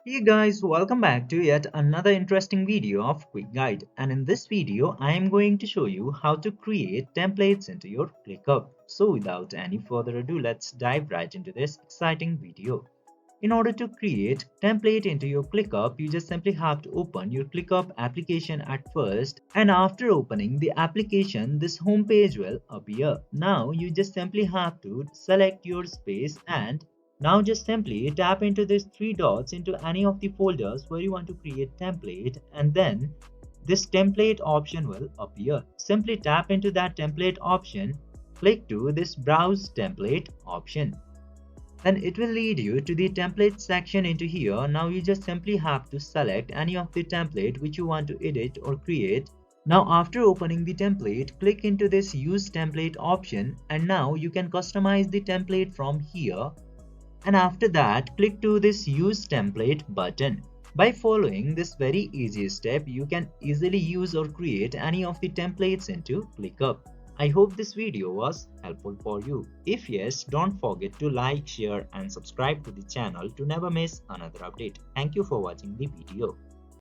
Hey guys, welcome back to yet another interesting video of Quick Guide, and in this video I am going to show you how to create templates into your ClickUp. So without any further ado, let's dive right into this exciting video. In order to create template into your ClickUp, you just simply have to open your ClickUp application at first, and after opening the application, this home page will appear. Now you just simply have to select your space and now just simply tap into these three dots into any of the folders where you want to create template, and then this template option will appear. Simply tap into that template option, click to this browse template option. Then it will lead you to the template section into here. Now you just simply have to select any of the template which you want to edit or create. Now after opening the template, click into this use template option, and now you can customize the template from here. And after that, click to this use template button. By following this very easy step, you can easily use or create any of the templates into ClickUp. I hope this video was helpful for you. If yes, don't forget to like, share and subscribe to the channel to never miss another update. Thank you for watching the video.